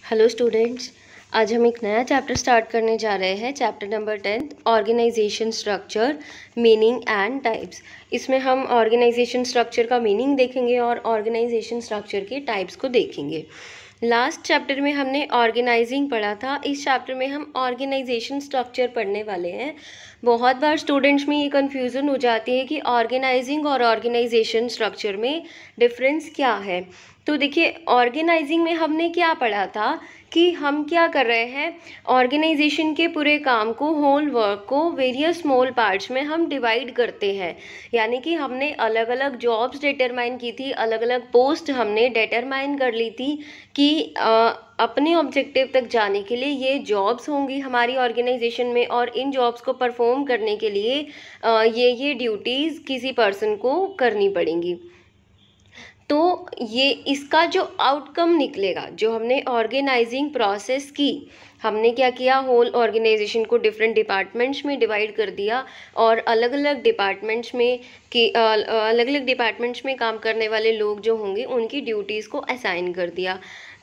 Hello students, आज हम एक नया चैप्टर स्टार्ट करने जा रहे हैं। Chapter number 10 organisation structure, meaning and types. इसमें हम ऑर्गेनाइजेशन स्ट्रक्चर का मीनिंग देखेंगे और ऑर्गेनाइजेशन स्ट्रक्चर के टाइप्स को देखेंगे। लास्ट चैप्टर में हमने ऑर्गेनाइजिंग पढ़ा था, इस चैप्टर में हम ऑर्गेनाइजेशन स्ट्रक्चर पढ़ने वाले हैं। बहुत बार स्टूडेंट्स में ये कन्फ्यूज़न हो जाती है कि ऑर्गेनाइजिंग और ऑर्गेनाइजेशन स्ट्रक्चर में डिफरेंस क्या है। तो देखिए, ऑर्गेनाइजिंग में हमने क्या पढ़ा था कि हम क्या कर रहे हैं, ऑर्गेनाइजेशन के पूरे काम को, होल वर्क को वेरियस स्मॉल पार्ट्स में हम डिवाइड करते हैं। यानी कि हमने अलग अलग जॉब्स डिटरमाइन की थी, अलग अलग पोस्ट हमने डिटरमाइन कर ली थी कि अपने ऑब्जेक्टिव तक जाने के लिए ये जॉब्स होंगी हमारी ऑर्गेनाइजेशन में, और इन जॉब्स को परफॉर्म करने के लिए ये ड्यूटीज़ किसी पर्सन को करनी पड़ेंगी। तो ये इसका जो आउटकम निकलेगा, जो हमने ऑर्गेनाइजिंग प्रोसेस की, हमने क्या किया, होल ऑर्गेनाइजेशन को डिफरेंट डिपार्टमेंट्स में डिवाइड कर दिया और अलग अलग डिपार्टमेंट्स में काम करने वाले लोग जो होंगे उनकी ड्यूटीज़ को असाइन कर दिया।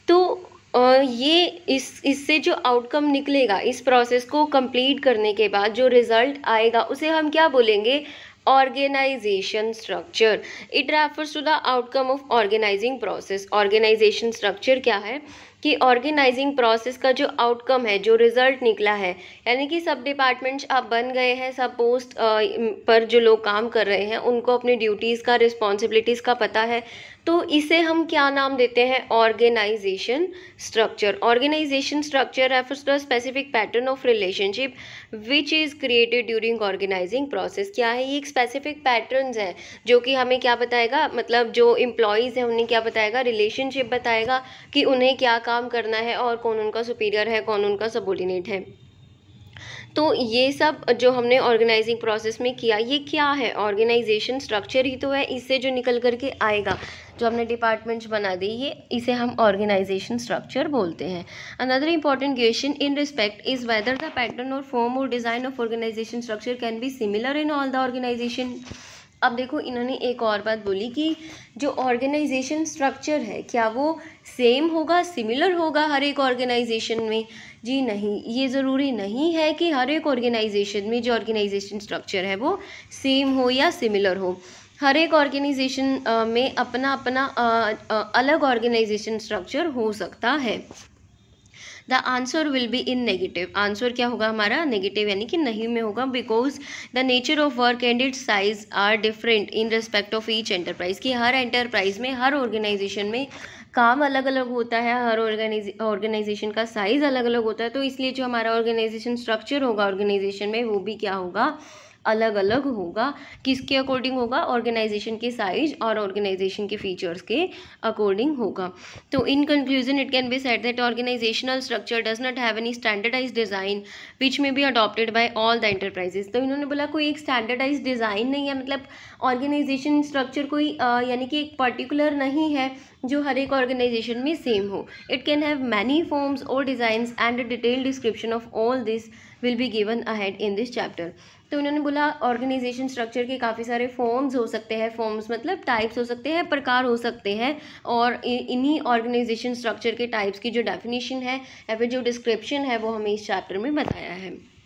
तो ये इससे जो आउटकम निकलेगा, इस प्रोसेस को कंप्लीट करने के बाद जो रिजल्ट आएगा उसे हम क्या बोलेंगे, organisation structure. It refers to the outcome of organising process. Organisation structure क्या है कि ऑर्गेनाइजिंग प्रोसेस का जो आउटकम है, जो रिजल्ट निकला है, यानी कि सब डिपार्टमेंट्स अब बन गए हैं, सब पोस्ट पर जो लोग काम कर रहे हैं उनको अपनी ड्यूटीज़ का, रिस्पॉन्सिबिलिटीज़ का पता है, तो इसे हम क्या नाम देते हैं, organisation structure. Organisation structure refers to a specific pattern of relationship which is created during organising process. क्या है, ये एक स्पेसिफिक पैटर्न्स है जो कि हमें क्या बताएगा, मतलब जो एम्प्लॉयज़ हैं उन्हें क्या बताएगा, रिलेशनशिप बताएगा कि उन्हें क्या काम करना है और कौन उनका सुपीरियर है, कौन उनका सबऑर्डिनेट है। तो ये सब जो हमने ऑर्गेनाइजिंग प्रोसेस में किया, ये क्या है, ऑर्गेनाइजेशन स्ट्रक्चर ही तो है। इससे जो निकल करके आएगा, जो हमने डिपार्टमेंट्स बना दी, ये इसे हम ऑर्गेनाइजेशन स्ट्रक्चर बोलते हैं। Another important question in respect is whether the pattern और फॉर्म और design of organisation structure can be similar in all the organisation. अब देखो, इन्होंने एक और बात बोली कि जो ऑर्गेनाइजेशन स्ट्रक्चर है, क्या वो सेम होगा, सिमिलर होगा हर एक ऑर्गेनाइजेशन में। जी नहीं, ये ज़रूरी नहीं है कि हर एक ऑर्गेनाइजेशन में जो ऑर्गेनाइजेशन स्ट्रक्चर है वो सेम हो या सिमिलर हो। हर एक ऑर्गेनाइजेशन में अपना अपना अलग ऑर्गेनाइजेशन स्ट्रक्चर हो सकता है। The answer will be in negative. Answer क्या होगा हमारा, नेगेटिव, यानी कि नहीं में होगा। Because the nature of work and its size are different in respect of each enterprise. कि हर एंटरप्राइज में, हर ऑर्गेनाइजेशन में काम अलग अलग होता है, हर ऑर्गेनाइजेशन का साइज़ अलग अलग होता है। तो इसलिए जो हमारा ऑर्गेनाइजेशन स्ट्रक्चर होगा ऑर्गेनाइजेशन में, वो भी क्या होगा, अलग अलग होगा। किसके अकॉर्डिंग होगा, ऑर्गेनाइजेशन के साइज और ऑर्गेनाइजेशन के फीचर्स के अकॉर्डिंग होगा। तो in conclusion it can be said that organisational structure does not have any standardise design which may be adopted by all the enterprises. तो इन्होंने बोला कोई एक स्टैंडर्डाइज डिज़ाइन नहीं है, मतलब ऑर्गेनाइजेशन स्ट्रक्चर कोई यानी कि एक पर्टिकुलर नहीं है जो हर एक ऑर्गेनाइजेशन में सेम हो। It can have many forms और designs and a detailed description of all this will be given ahead in this chapter. तो उन्होंने बोला ऑर्गेनाइजेशन स्ट्रक्चर के काफ़ी सारे फॉर्म्स हो सकते हैं, फॉर्म्स मतलब टाइप्स हो सकते हैं, प्रकार हो सकते हैं, और इन्हीं ऑर्गेनाइजेशन स्ट्रक्चर के टाइप्स की जो डेफिनेशन है या फिर जो डिस्क्रिप्शन है वो हमें इस चैप्टर में बताया है।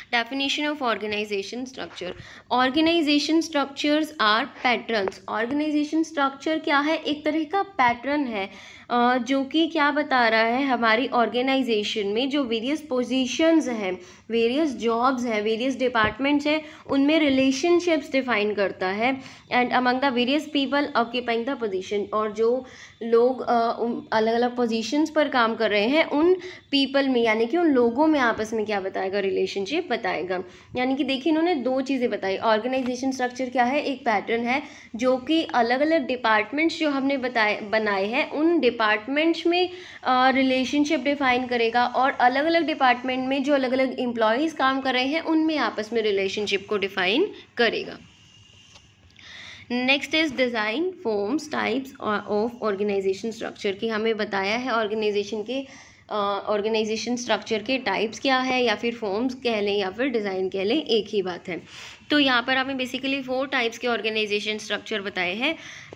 Definition of organization structure. Organization structures are patterns. Organization structure क्या है, एक तरह का पैटर्न है जो कि क्या बता रहा है, हमारी ऑर्गेनाइजेशन में जो वेरियस पोजीशंस हैं, वेरियस जॉब्स हैं, वेरियस डिपार्टमेंट्स हैं, उनमें रिलेशनशिप्स डिफाइन करता है। And among the various people occupying the position, और जो लोग अलग अलग पोजीशंस पर काम कर रहे हैं, उन पीपल में यानी कि उन लोगों में आपस में क्या बताएगा, रिलेशनशिप बताएगा। यानी कि देखिए, इन्होंने दो चीज़ें बताई। ऑर्गेनाइजेशन स्ट्रक्चर क्या है, एक पैटर्न है जो कि अलग अलग डिपार्टमेंट्स जो हमने बनाए हैं, उन डिपार्टमेंट्स में रिलेशनशिप डिफाइन करेगा, और अलग अलग डिपार्टमेंट में जो अलग अलग एम्प्लॉयज़ काम कर रहे हैं उनमें आपस में रिलेशनशिप को डिफाइन करेगा। Next is design, forms, types of organisation structure. की हमें बताया है ऑर्गेनाइजेशन के ऑर्गेनाइजेशन स्ट्रक्चर के टाइप्स क्या है या फिर फॉर्म्स कह लें या फिर डिज़ाइन कह लें, एक ही बात है। तो यहाँ पर हमें बेसिकली 4 टाइप्स के ऑर्गेनाइजेशन स्ट्रक्चर बताए हैं।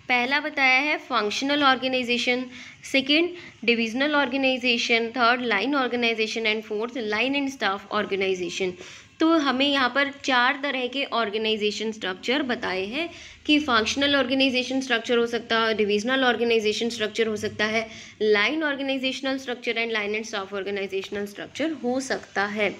पहला बताया है functional organisation, second divisional organisation, third line organisation and fourth line and staff organisation. तो हमें यहाँ पर 4 तरह के ऑर्गेनाइजेशन स्ट्रक्चर बताए हैं कि फंक्शनल ऑर्गेनाइजेशन स्ट्रक्चर हो सकता है, डिविजनल ऑर्गेनाइजेशन स्ट्रक्चर हो सकता है, line organisational structure and line and staff organisational structure हो सकता है।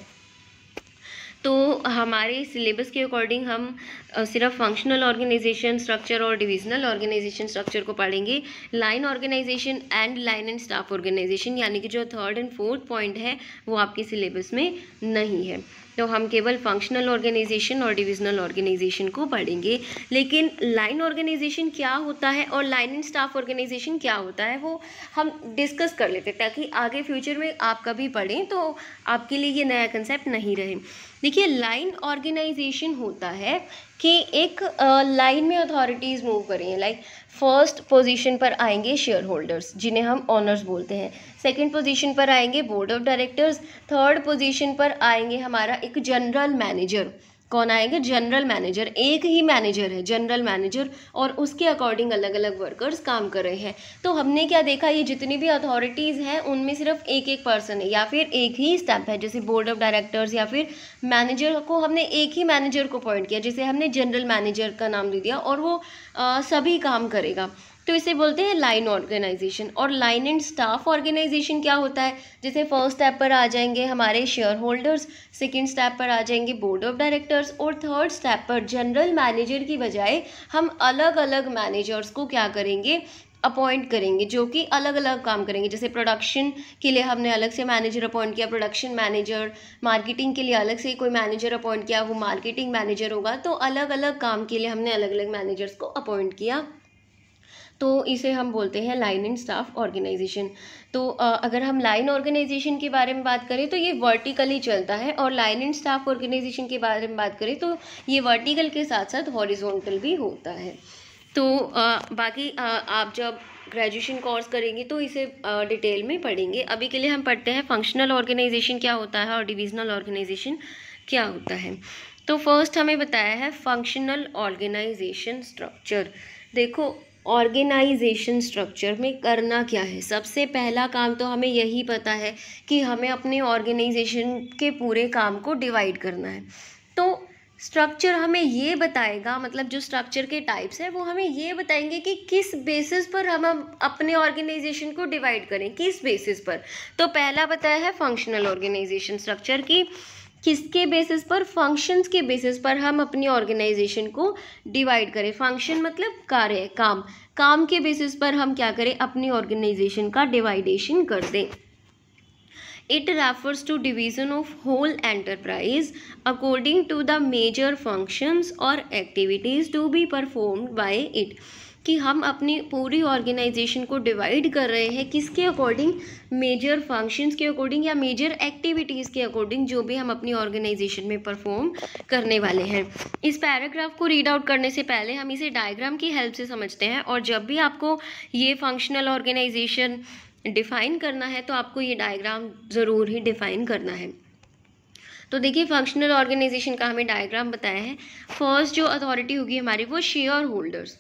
तो हमारे सिलेबस के अकॉर्डिंग हम सिर्फ फंक्शनल ऑर्गेनाइजेशन स्ट्रक्चर और डिविजनल ऑर्गेनाइजेशन स्ट्रक्चर को पढ़ेंगे। Line organisation and line and staff organisation यानी कि जो 3rd एंड 4th पॉइंट है वो आपके सिलेबस में नहीं है। तो हम केवल फंक्शनल ऑर्गेनाइजेशन और डिविजनल ऑर्गेनाइजेशन को पढ़ेंगे। लेकिन लाइन ऑर्गेनाइजेशन क्या होता है और लाइन एंड स्टाफ ऑर्गेनाइजेशन क्या होता है वो हम डिस्कस कर लेते हैं, ताकि आगे फ्यूचर में आप कभी पढ़ें तो आपके लिए ये नया कंसेप्ट नहीं रहे। देखिए, लाइन ऑर्गेनाइजेशन होता है कि एक लाइन में अथॉरिटीज़ मूव करें। लाइक फर्स्ट पोजीशन पर आएंगे शेयर होल्डर्स जिन्हें हम ऑनर्स बोलते हैं, सेकंड पोजीशन पर आएंगे board of directors, third position पर आएंगे हमारा एक जनरल मैनेजर। कौन आएगा? General manager. एक ही मैनेजर है जनरल मैनेजर और उसके अकॉर्डिंग अलग अलग वर्कर्स काम कर रहे हैं। तो हमने क्या देखा, ये जितनी भी अथॉरिटीज़ हैं उनमें सिर्फ एक एक पर्सन है या फिर एक ही स्टेप है। जैसे बोर्ड ऑफ डायरेक्टर्स या फिर मैनेजर को हमने एक ही मैनेजर को अपॉइंट किया, जैसे हमने जनरल मैनेजर का नाम दे दिया और वो सभी काम करेगा। तो इसे बोलते हैं लाइन ऑर्गेनाइजेशन। और लाइन एंड स्टाफ ऑर्गेनाइजेशन क्या होता है? जैसे फर्स्ट स्टेप पर आ जाएंगे हमारे शेयर होल्डर्स, सेकेंड स्टेप पर आ जाएंगे बोर्ड ऑफ डायरेक्टर्स और थर्ड स्टेप पर जनरल मैनेजर की बजाय हम अलग अलग मैनेजर्स को क्या करेंगे? अपॉइंट करेंगे, जो कि अलग अलग काम करेंगे। जैसे प्रोडक्शन के लिए हमने अलग से मैनेजर अपॉइंट किया, प्रोडक्शन मैनेजर। मार्केटिंग के लिए अलग से कोई मैनेजर अपॉइंट किया, वो मार्केटिंग मैनेजर होगा। तो अलग अलग काम के लिए हमने अलग अलग मैनेजर्स को अपॉइंट किया, तो इसे हम बोलते हैं लाइन एंड स्टाफ ऑर्गेनाइजेशन। तो अगर हम लाइन ऑर्गेनाइजेशन के बारे में बात करें तो ये वर्टिकली चलता है, और लाइन एंड स्टाफ ऑर्गेनाइजेशन के बारे में बात करें तो ये वर्टिकल के साथ साथ हॉरिजॉन्टल भी होता है। तो बाकी आप जब ग्रेजुएशन कोर्स करेंगे तो इसे डिटेल में पढ़ेंगे। अभी के लिए हम पढ़ते हैं फंक्शनल ऑर्गेनाइजेशन क्या होता है और डिविजनल ऑर्गेनाइजेशन क्या होता है। तो फर्स्ट हमें बताया है फंक्शनल ऑर्गेनाइजेशन स्ट्रक्चर। देखो, ऑर्गेनाइजेशन स्ट्रक्चर में करना क्या है? सबसे पहला काम तो हमें यही पता है कि हमें अपने ऑर्गेनाइजेशन के पूरे काम को डिवाइड करना है। तो स्ट्रक्चर हमें ये बताएगा, मतलब जो स्ट्रक्चर के टाइप्स हैं वो हमें ये बताएंगे कि किस बेसिस पर हम अपने ऑर्गेनाइजेशन को डिवाइड करें, किस बेसिस पर। तो पहला बताया है फंक्शनल ऑर्गेनाइजेशन स्ट्रक्चर की किसके बेसिस पर? फंक्शंस के बेसिस पर हम अपनी ऑर्गेनाइजेशन को डिवाइड करें। फंक्शन मतलब कार्य, काम। काम के बेसिस पर हम क्या करें? अपनी ऑर्गेनाइजेशन का डिवाइडेशन कर दें। It refers to division of whole enterprise according to the major functions or activities to be performed by it। कि हम अपनी पूरी ऑर्गेनाइजेशन को डिवाइड कर रहे हैं किसके अकॉर्डिंग? मेजर फंक्शंस के अकॉर्डिंग या मेजर एक्टिविटीज़ के अकॉर्डिंग, जो भी हम अपनी ऑर्गेनाइजेशन में परफॉर्म करने वाले हैं। इस पैराग्राफ को रीड आउट करने से पहले हम इसे डायग्राम की हेल्प से समझते हैं, और जब भी आपको ये फंक्शनल ऑर्गेनाइजेशन डिफ़ाइन करना है तो आपको ये डायग्राम ज़रूर ही डिफ़ाइन करना है। तो देखिए, फंक्शनल ऑर्गेनाइजेशन का हमें डायग्राम बताया है। फर्स्ट जो अथॉरिटी होगी हमारी वो शेयर होल्डर्स,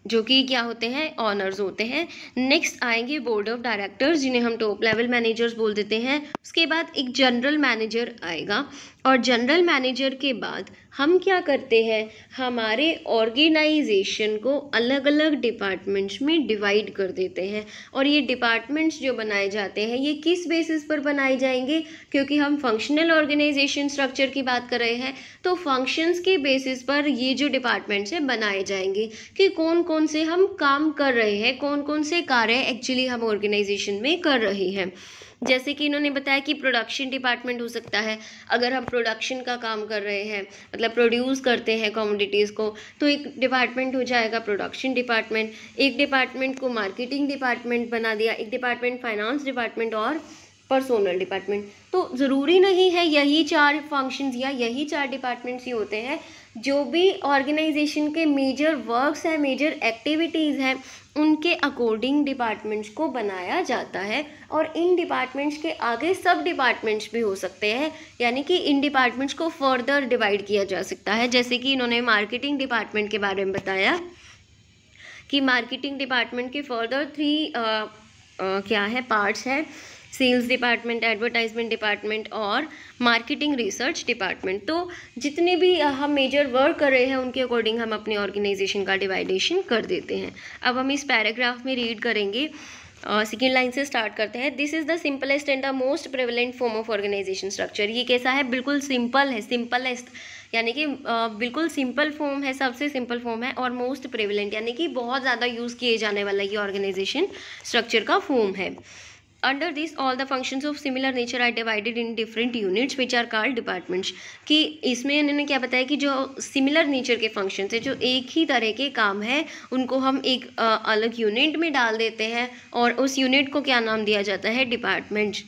जो कि क्या होते हैं? ऑनर्स होते हैं। नेक्स्ट आएंगे बोर्ड ऑफ डायरेक्टर्स, जिन्हें हम टॉप लेवल मैनेजर्स बोल देते हैं। उसके बाद एक जनरल मैनेजर आएगा, और जनरल मैनेजर के बाद हम क्या करते हैं? हमारे ऑर्गेनाइजेशन को अलग अलग डिपार्टमेंट्स में डिवाइड कर देते हैं। और ये डिपार्टमेंट्स जो बनाए जाते हैं ये किस बेसिस पर बनाए जाएंगे? क्योंकि हम फंक्शनल ऑर्गेनाइजेशन स्ट्रक्चर की बात कर रहे हैं, तो फंक्शंस के बेसिस पर ये जो डिपार्टमेंट्स हैं बनाए जाएंगे कि कौन कौन से हम काम कर रहे हैं, कौन कौन से कार्य एक्चुअली हम ऑर्गेनाइजेशन में कर रहे हैं। जैसे कि इन्होंने बताया कि प्रोडक्शन डिपार्टमेंट हो सकता है। अगर हम प्रोडक्शन का काम कर रहे हैं, मतलब प्रोड्यूस करते हैं कमोडिटीज़ को, तो एक डिपार्टमेंट हो जाएगा प्रोडक्शन डिपार्टमेंट। एक डिपार्टमेंट को मार्केटिंग डिपार्टमेंट बना दिया, एक डिपार्टमेंट फाइनेंस डिपार्टमेंट और पर्सोनल डिपार्टमेंट। तो ज़रूरी नहीं है यही 4 फंक्शंस या यही 4 डिपार्टमेंट्स ही होते हैं। जो भी ऑर्गेनाइजेशन के मेजर वर्क्स हैं, मेजर एक्टिविटीज़ हैं, उनके अकॉर्डिंग डिपार्टमेंट्स को बनाया जाता है। और इन डिपार्टमेंट्स के आगे सब डिपार्टमेंट्स भी हो सकते हैं, यानी कि इन डिपार्टमेंट्स को फर्दर डिवाइड किया जा सकता है। जैसे कि इन्होंने मार्केटिंग डिपार्टमेंट के बारे में बताया कि मार्केटिंग डिपार्टमेंट के फर्दर 3 क्या है पार्ट्स हैं, सेल्स डिपार्टमेंट, एडवर्टाइजमेंट डिपार्टमेंट और मार्केटिंग रिसर्च डिपार्टमेंट। तो जितने भी हम मेजर वर्क कर रहे हैं उनके अकॉर्डिंग हम अपने ऑर्गेनाइजेशन का डिवाइडेशन कर देते हैं। अब हम इस पैराग्राफ में रीड करेंगे, सेकेंड लाइन से स्टार्ट करते हैं। This is the simplest and the most prevalent form of organisation structure. ये कैसा है, बिल्कुल सिंपल है, सिंपलेस्ट यानी कि बिल्कुल सिंपल फॉर्म है, सबसे सिंपल फॉर्म है, और मोस्ट प्रेवलेंट यानी कि बहुत ज़्यादा यूज़ किए जाने वाला ये ऑर्गेनाइजेशन स्ट्रक्चर का फॉर्म है। Under this all the functions of similar nature are divided in different units which are called departments. कि इसमें इन्होंने क्या बताया कि जो सिमिलर नेचर के फंक्शंस है, जो एक ही तरह के काम है, उनको हम एक अलग यूनिट में डाल देते हैं और उस यूनिट को क्या नाम दिया जाता है, departments.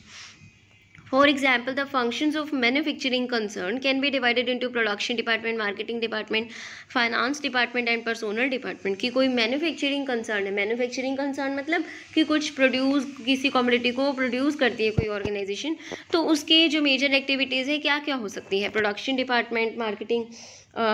For example, the functions of manufacturing concern can be divided into production department, marketing department, finance department and personal department। कि कोई मैन्युफैक्चरिंग कंसर्न है, मैन्युफैक्चरिंग कंसर्न मतलब कि कुछ प्रोड्यूस, किसी कमोडिटी को प्रोड्यूस करती है कोई ऑर्गेनाइजेशन, तो उसके जो मेजर एक्टिविटीज़ है क्या क्या हो सकती है, प्रोडक्शन डिपार्टमेंट,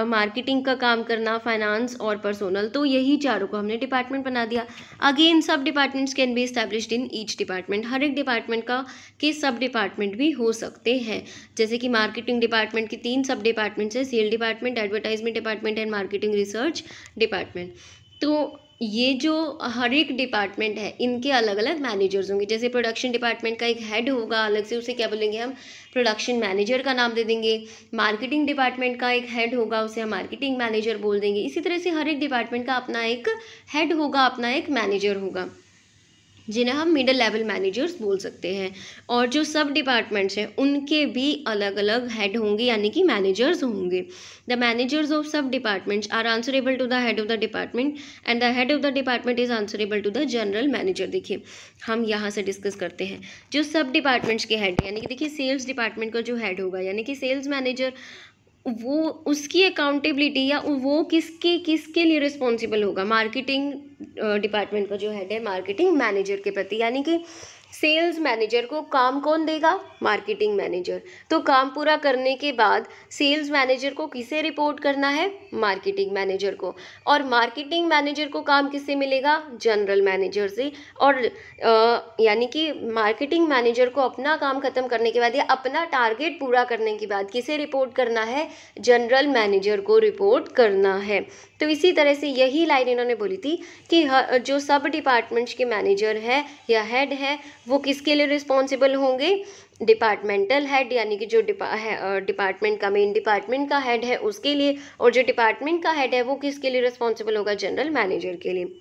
मार्केटिंग का काम करना, फाइनेंस और पर्सोनल। तो यही चारों को हमने डिपार्टमेंट बना दिया। Again sub departments can be established in each department. हर एक डिपार्टमेंट का के सब डिपार्टमेंट भी हो सकते हैं। जैसे कि मार्केटिंग डिपार्टमेंट की 3 सब डिपार्टमेंट्स हैं, sale department, advertisement department and marketing research department. तो ये जो हर एक डिपार्टमेंट है इनके अलग अलग मैनेजर्स होंगे। जैसे प्रोडक्शन डिपार्टमेंट का एक हेड होगा अलग से, उसे क्या बोलेंगे हम, प्रोडक्शन मैनेजर का नाम दे देंगे। मार्केटिंग डिपार्टमेंट का एक हेड होगा, उसे हम मार्केटिंग मैनेजर बोल देंगे। इसी तरह से हर एक डिपार्टमेंट का अपना एक हेड होगा, अपना एक मैनेजर होगा, जिन्हें हम मिडिल लेवल मैनेजर्स बोल सकते हैं। और जो सब डिपार्टमेंट्स हैं उनके भी अलग अलग हेड होंगे, यानी कि मैनेजर्स होंगे। The managers of sub departments are answerable to the head of the department and the head of the department is answerable to the general manager. देखिए हम यहाँ से डिस्कस करते हैं जो सब डिपार्टमेंट्स के हेड यानी कि देखिए सेल्स डिपार्टमेंट का जो हेड होगा यानी कि सेल्स मैनेजर, वो उसकी अकाउंटेबिलिटी या वो किसके लिए रिस्पॉन्सिबल होगा, मार्केटिंग डिपार्टमेंट का जो हेड है मार्केटिंग मैनेजर के प्रति। यानी कि सेल्स मैनेजर को काम कौन देगा, मार्केटिंग मैनेजर। तो काम पूरा करने के बाद सेल्स मैनेजर को किसे रिपोर्ट करना है, मार्केटिंग मैनेजर को। और मार्केटिंग मैनेजर को काम किससे मिलेगा, जनरल मैनेजर से। और यानी कि मार्केटिंग मैनेजर को अपना काम खत्म करने के बाद या अपना टारगेट पूरा करने के बाद किसे रिपोर्ट करना है, जनरल मैनेजर को रिपोर्ट करना है। तो इसी तरह से यही लाइन इन्होंने बोली थी कि जो सब डिपार्टमेंट्स के मैनेजर है या हेड है वो किसके लिए रिस्पॉन्सिबल होंगे, डिपार्टमेंटल हेड यानी कि जो डिपार्टमेंट का मेन डिपार्टमेंट का हेड है उसके लिए। और जो डिपार्टमेंट का हेड है वो किसके लिए रिस्पॉन्सिबल होगा, जनरल मैनेजर के लिए।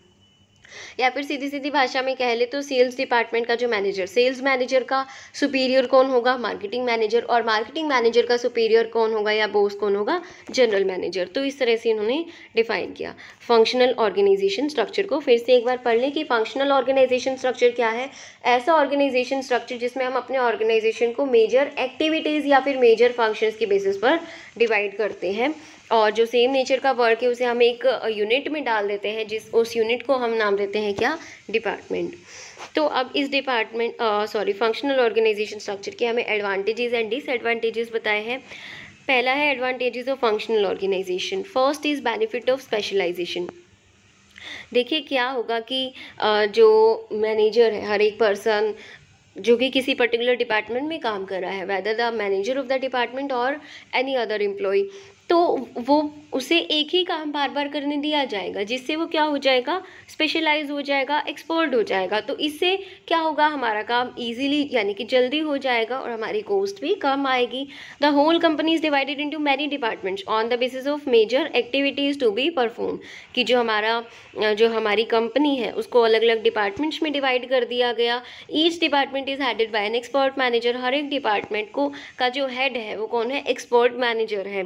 या फिर सीधी सीधी भाषा में कह ले तो सेल्स डिपार्टमेंट का जो मैनेजर, सेल्स मैनेजर का सुपीरियर कौन होगा, मार्केटिंग मैनेजर। और मार्केटिंग मैनेजर का सुपीरियर कौन होगा या बॉस कौन होगा, जनरल मैनेजर। तो इस तरह से इन्होंने डिफाइन किया फंक्शनल ऑर्गेनाइजेशन स्ट्रक्चर को। फिर से एक बार पढ़ लें कि फंक्शनल ऑर्गेनाइजेशन स्ट्रक्चर क्या है, ऐसा ऑर्गेनाइजेशन स्ट्रक्चर जिसमें हम अपने ऑर्गेनाइजेशन को मेजर एक्टिविटीज़ या फिर मेजर फंक्शंस के बेसिस पर डिवाइड करते हैं। और जो सेम नेचर का वर्क है उसे हम एक यूनिट में डाल देते हैं, उस यूनिट को हम नाम देते हैं क्या, डिपार्टमेंट। तो अब इस फंक्शनल ऑर्गेनाइजेशन स्ट्रक्चर के हमें एडवांटेजेस एंड डिसएडवांटेजेस बताए हैं। पहला है advantages of functional organisation. First is benefit of specialisation. देखिए क्या होगा कि जो मैनेजर है, हर एक पर्सन जो भी किसी पर्टिकुलर डिपार्टमेंट में काम कर रहा है, whether the manager of the department और एनी अदर एम्प्लॉय, तो वो उसे एक ही काम बार बार करने दिया जाएगा, जिससे वो क्या हो जाएगा, स्पेशलाइज हो जाएगा, एक्सपर्ट हो जाएगा। तो इससे क्या होगा, हमारा काम इजीली यानी कि जल्दी हो जाएगा और हमारी कॉस्ट भी कम आएगी। The whole company is divided into many departments on the basis of major activities to be perform. कि जो हमारी कंपनी है उसको अलग अलग डिपार्टमेंट्स में डिवाइड कर दिया गया। Each department is headed by an expert manager. हर एक डिपार्टमेंट का जो हेड है वो कौन है, एक्सपर्ट मैनेजर है।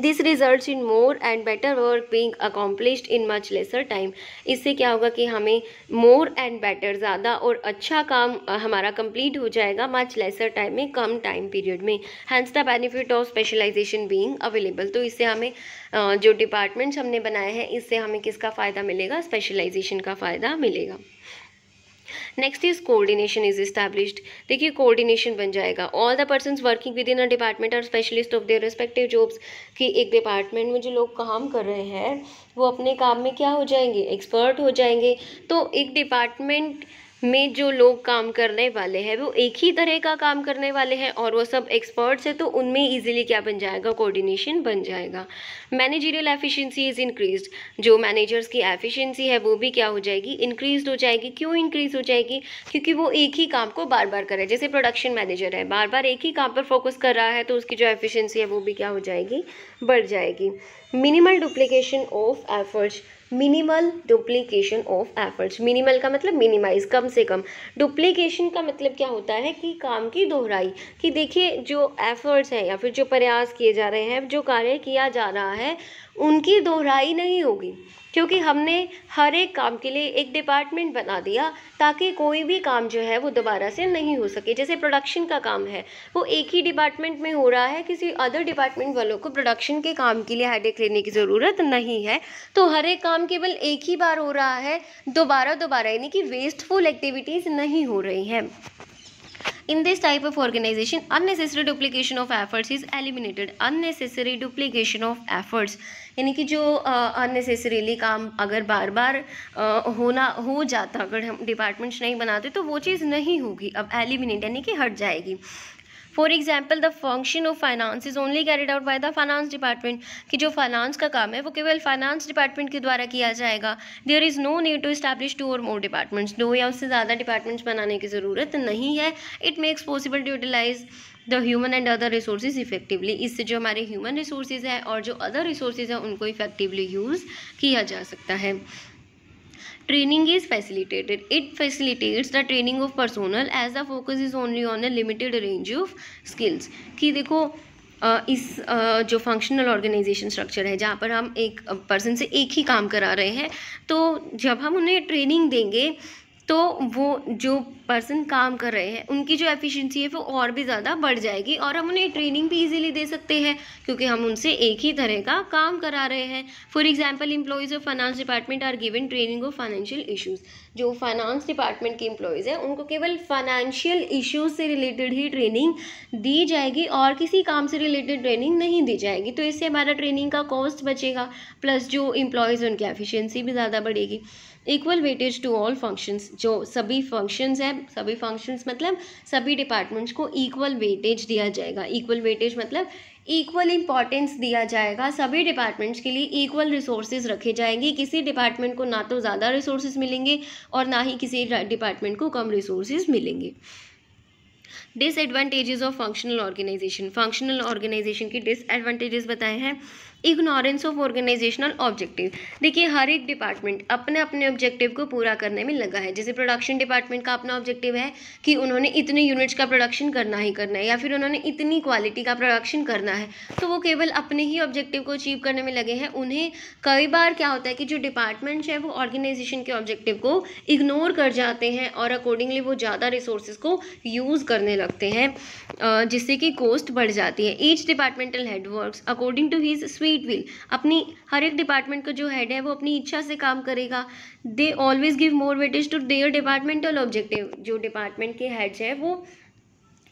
This results in more and better work being accomplished in much lesser time. इससे क्या होगा कि हमें मोर एंड बेटर, ज़्यादा और अच्छा काम हमारा कंप्लीट हो जाएगा मच लेसर टाइम में, कम टाइम पीरियड में। Hence the benefit of specialisation being available. तो इससे हमें जो डिपार्टमेंट्स हमने बनाए हैं इससे हमें किसका फ़ायदा मिलेगा, स्पेशलाइजेशन का फ़ायदा मिलेगा। Next is coordination is established. देखिए कोऑर्डिनेशन बन जाएगा। All the persons working within a department are specialist of their respective jobs. कि एक डिपार्टमेंट में जो लोग काम कर रहे हैं वो अपने काम में क्या हो जाएंगे, एक्सपर्ट हो जाएंगे। तो एक डिपार्टमेंट में जो लोग काम करने वाले हैं वो एक ही तरह का काम करने वाले हैं और वो सब एक्सपर्ट्स हैं, तो उनमें इजीली क्या बन जाएगा, कोऑर्डिनेशन बन जाएगा। Managerial efficiency is increased. जो मैनेजर्स की एफिशिएंसी है वो भी क्या हो जाएगी, इंक्रीज हो जाएगी। क्यों इंक्रीज हो जाएगी, क्योंकि वो एक ही काम को बार बार करे। जैसे प्रोडक्शन मैनेजर है, बार बार एक ही काम पर फोकस कर रहा है, तो उसकी जो एफिशिएंसी है वो भी क्या हो जाएगी, बढ़ जाएगी। Minimal duplication of efforts. Minimal duplication of efforts, minimal का मतलब मिनिमाइज, कम से कम। डुप्लीकेशन का मतलब क्या होता है कि काम की दोहराई। कि देखिए जो एफर्ट्स हैं या फिर जो प्रयास किए जा रहे हैं, जो कार्य किया जा रहा है, उनकी दोहराई नहीं होगी, क्योंकि हमने हर एक काम के लिए एक डिपार्टमेंट बना दिया ताकि कोई भी काम जो है वो दोबारा से नहीं हो सके। जैसे प्रोडक्शन का काम है वो एक ही डिपार्टमेंट में हो रहा है, किसी अदर डिपार्टमेंट वालों को प्रोडक्शन के काम के लिए हेडेक लेने की ज़रूरत नहीं है। तो हर एक काम केवल एक ही बार हो रहा है, दोबारा यानी कि वेस्टफुल एक्टिविटीज़ नहीं हो रही हैं। In this type of organization, unnecessary duplication of efforts is eliminated. Unnecessary duplication of efforts यानी कि जो अननेसेसरीली काम अगर बार बार हो जाता, अगर हम डिपार्टमेंट्स नहीं बनाते तो वो चीज़ नहीं होगी, अब एलिमिनेट यानी कि हट जाएगी। For example the function of finance is only carried out by the finance department. कि जो फाइनेंस का काम है वो केवल फाइनेंस डिपार्टमेंट के द्वारा किया जाएगा। There is no need to establish 2 और मोर डिपार्टमेंट्स। 2 या उससे ज़्यादा डिपार्टमेंट्स बनाने की ज़रूरत नहीं है। It makes possible to utilise the human and other resources effectively. इससे जो हमारे ह्यूमन रिसोर्सेज हैं और जो अदर रिसोर्सेज हैं उनको इफेक्टिवली यूज़ किया जा सकता है। Training is facilitated. It facilitates the training of personnel as the focus is only on a limited range of skills. कि देखो इस जो फंक्शनल ऑर्गेनाइजेशन स्ट्रक्चर है जहाँ पर हम एक पर्सन से एक ही काम करा रहे हैं, तो जब हम उन्हें ट्रेनिंग देंगे तो वो जो पर्सन काम कर रहे हैं उनकी जो एफिशिएंसी है वो और भी ज़्यादा बढ़ जाएगी और हम उन्हें ट्रेनिंग भी इजीली दे सकते हैं क्योंकि हम उनसे एक ही तरह का काम करा रहे हैं। For example employees of finance department are given training of financial issues. जो फाइनेंस डिपार्टमेंट के एम्प्लॉयज़ हैं उनको केवल फाइनेंशियल इश्यूज़ से रिलेटेड ही ट्रेनिंग दी जाएगी और किसी काम से रिलेटेड ट्रेनिंग नहीं दी जाएगी। तो इससे हमारा ट्रेनिंग का कॉस्ट बचेगा, प्लस जो एम्प्लॉयज़ उनकी एफिशिएंसी भी ज़्यादा बढ़ेगी। Equal weightage to all functions. जो सभी फंक्शंस हैं, सभी फंक्शंस मतलब सभी डिपार्टमेंट्स को इक्वल वेटेज दिया जाएगा। इक्वल वेटेज मतलब इक्वल इम्पॉर्टेंस दिया जाएगा। सभी डिपार्टमेंट्स के लिए इक्वल रिसोर्सेज रखे जाएंगे। किसी डिपार्टमेंट को ना तो ज़्यादा रिसोर्सेज मिलेंगे और ना ही किसी डिपार्टमेंट को कम रिसोर्सेज मिलेंगे। Disadvantages of functional organisation. Functional organisation की डिसएडवांटेजेस बताए हैं। Ignorance of organisational objective. देखिए हर एक डिपार्टमेंट अपने अपने ऑब्जेक्टिव को पूरा करने में लगा है। जैसे प्रोडक्शन डिपार्टमेंट का अपना ऑब्जेक्टिव है कि उन्होंने इतने यूनिट्स का प्रोडक्शन करना ही करना है या फिर उन्होंने इतनी क्वालिटी का प्रोडक्शन करना है, तो वो केवल अपने ही ऑब्जेक्टिव को अचीव करने में लगे हैं। उन्हें कई बार क्या होता है कि जो डिपार्टमेंट्स हैं वो ऑर्गेनाइजेशन के ऑब्जेक्टिव को इग्नोर कर जाते हैं और अकॉर्डिंगली वो ज़्यादा रिसोर्सेज को यूज़ करने लगते हैं जिससे कि कॉस्ट बढ़ जाती है। Each departmental head works according to his sweet will. अपनी हर एक डिपार्टमेंट का जो हेड है वो अपनी इच्छा से काम करेगा। They always give more weightage to their departmental objective. जो डिपार्टमेंट के हेड्स हैं वो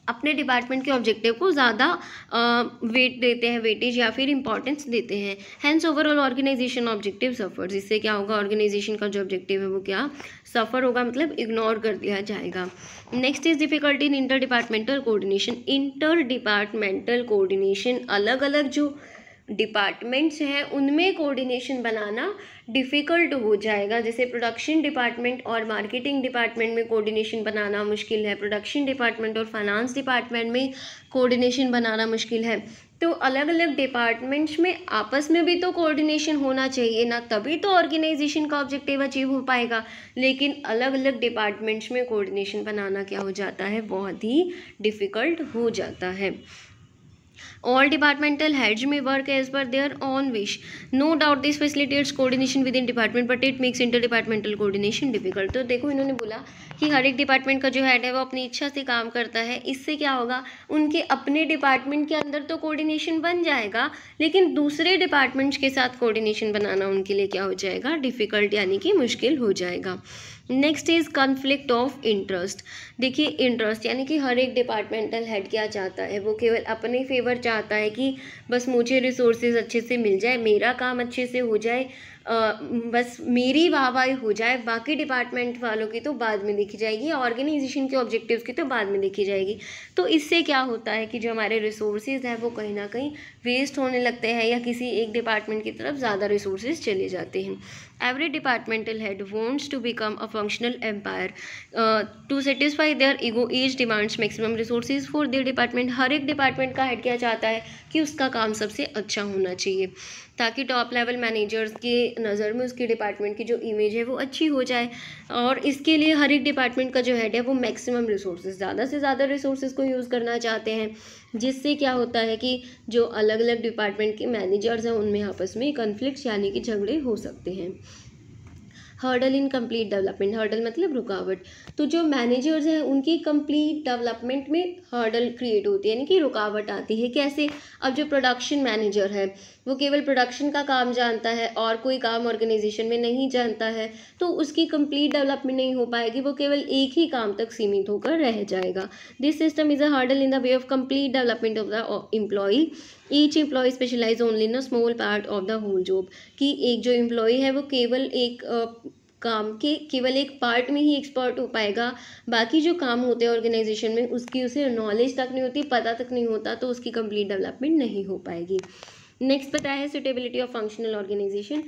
अपने डिपार्टमेंट के ऑब्जेक्टिव को ज़्यादा वेट देते हैं, वेटेज या फिर इंपॉर्टेंस देते हैं। Hence overall organisation objective suffers. इससे क्या होगा, ऑर्गेनाइजेशन का जो ऑब्जेक्टिव है वो क्या सफ़र होगा, मतलब इग्नोर कर दिया जाएगा। Next is difficulty in inter departmental coordination. Inter departmental coordination, अलग अलग जो डिपार्टमेंट्स हैं उनमें कोऑर्डिनेशन बनाना डिफ़िकल्ट हो जाएगा। जैसे प्रोडक्शन डिपार्टमेंट और मार्केटिंग डिपार्टमेंट में कोऑर्डिनेशन बनाना मुश्किल है, प्रोडक्शन डिपार्टमेंट और फाइनेंस डिपार्टमेंट में कोऑर्डिनेशन बनाना मुश्किल है। तो अलग अलग डिपार्टमेंट्स में आपस में भी तो कोऑर्डिनेशन होना चाहिए ना, तभी तो ऑर्गेनाइजेशन का ऑब्जेक्टिव अचीव हो पाएगा। लेकिन अलग अलग डिपार्टमेंट्स में कोऑर्डिनेशन बनाना क्या हो जाता है, बहुत ही डिफ़िकल्ट हो जाता है। All departmental heads may work as per their own wish. No doubt this facilitates coordination within department, but it makes interdepartmental coordination difficult. तो देखो इन्होंने बोला कि हर एक डिपार्टमेंट का जो हेड है वो अपनी इच्छा से काम करता है. इससे क्या होगा, उनके अपने डिपार्टमेंट के अंदर तो कोऑर्डिनेशन बन जाएगा, लेकिन दूसरे डिपार्टमेंट्स के साथ कोऑर्डिनेशन बनाना उनके लिए क्या हो जाएगा, डिफ़िकल्ट, यानी कि मुश्किल हो जाएगा. Next is conflict of interest. देखिए इंटरेस्ट यानी कि हर एक डिपार्टमेंटल हेड क्या चाहता है, वो केवल अपने फेवर चाहता है कि बस मुझे रिसोर्सेज अच्छे से मिल जाए, मेरा काम अच्छे से हो जाए, बस मेरी वाहवाही हो जाए, बाकी डिपार्टमेंट वालों की तो बाद में देखी जाएगी, ऑर्गेनाइजेशन के ऑब्जेक्टिव्स की तो बाद में देखी जाएगी. तो इससे क्या होता है कि जो हमारे रिसोर्सेज हैं वो कहीं ना कहीं वेस्ट होने लगते हैं, या किसी एक डिपार्टमेंट की तरफ ज़्यादा रिसोर्सेज चले जाते हैं. Every departmental head wants to become a functional empire. To satisfy their ego, each demands maximum resources for their department. हर एक डिपार्टमेंट का हेड क्या चाहता है कि उसका काम सबसे अच्छा होना चाहिए, ताकि टॉप लेवल मैनेजर्स की नज़र में उसकी डिपार्टमेंट की जो इमेज है वो अच्छी हो जाए. और इसके लिए हर एक डिपार्टमेंट का जो हेड है वो मैक्सिमम रिसोर्सेज, ज़्यादा से ज़्यादा रिसोर्सेज को यूज़ करना चाहते हैं, जिससे क्या होता है कि जो अलग अलग डिपार्टमेंट के मैनेजर्स हैं उनमें आपस में कन्फ्लिक्ट्स यानी कि झगड़े हो सकते हैं. Hurdle in complete development. Hurdle मतलब रुकावट. तो जो मैनेजर्स हैं उनकी कंप्लीट डेवलपमेंट में हर्डल क्रिएट होती है, यानी कि रुकावट आती है. कैसे? अब जो प्रोडक्शन मैनेजर है वो केवल प्रोडक्शन का काम जानता है और कोई काम ऑर्गेनाइजेशन में नहीं जानता है, तो उसकी कंप्लीट डेवलपमेंट नहीं हो पाएगी, वो केवल एक ही काम तक सीमित होकर रह जाएगा. This system is a hurdle in the way of complete development of the employee. Each employee specialise only in a small part of the whole job. कि एक जो एम्प्लॉय है वो केवल एक काम के केवल एक पार्ट में ही एक्सपर्ट हो पाएगा, बाकी जो काम होते हैं ऑर्गेनाइजेशन में उसकी उसे नॉलेज तक नहीं होती, पता तक नहीं होता, तो उसकी कंप्लीट डेवलपमेंट नहीं हो पाएगी. नेक्स्ट पता है सुटेबिलिटी ऑफ फंक्शनल ऑर्गेनाइजेशन.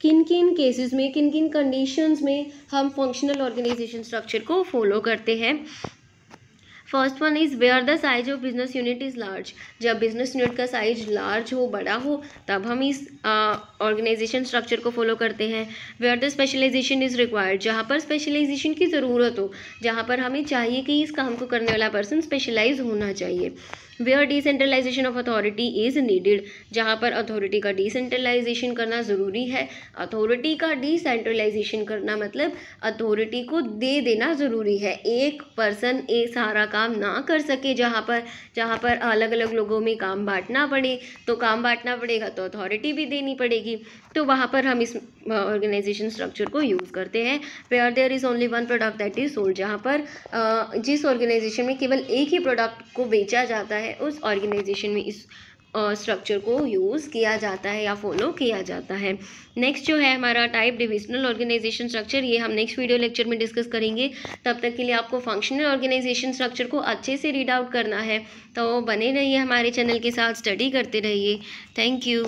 किन किन केसेस में, किन किन कंडीशंस में हम फंक्शनल ऑर्गेनाइजेशन स्ट्रक्चर को फॉलो करते हैं. First one is where the size of business unit is large. जब बिजनेस यूनिट का साइज लार्ज हो, बड़ा हो, तब हम इस ऑर्गेनाइजेशन स्ट्रक्चर को फॉलो करते हैं. Where the specialisation is required. जहाँ पर स्पेशलाइजेशन की ज़रूरत हो, जहाँ पर हमें चाहिए कि इस काम को करने वाला पर्सन स्पेशलाइज होना चाहिए. Where decentralisation of authority is needed. जहाँ पर अथॉरिटी का डिसेंट्रलाइजेशन करना ज़रूरी है. अथॉरिटी का डिसेंट्रलाइजेशन करना मतलब अथॉरिटी को दे देना ज़रूरी है. एक पर्सन एक सारा काम ना कर सके, जहाँ पर अलग अलग लोगों में काम बांटना पड़े, तो काम बांटना पड़ेगा तो अथॉरिटी भी देनी पड़ेगी. तो वहाँ पर हम इस ऑर्गेनाइजेशन स्ट्रक्चर को यूज़ करते हैं. Where there is only one product that is sold. जहाँ पर जिस ऑर्गेनाइजेशन में केवल एक ही प्रोडक्ट को बेचा जाता है, उस ऑर्गेनाइजेशन में इस स्ट्रक्चर को यूज़ किया जाता है या फॉलो किया जाता है. नेक्स्ट जो है हमारा टाइप डिविजनल ऑर्गेनाइजेशन स्ट्रक्चर, ये हम नेक्स्ट वीडियो लेक्चर में डिस्कस करेंगे. तब तक के लिए आपको फंक्शनल ऑर्गेनाइजेशन स्ट्रक्चर को अच्छे से रीड आउट करना है, तो बने रहिए हमारे चैनल के साथ, स्टडी करते रहिए. Thank you.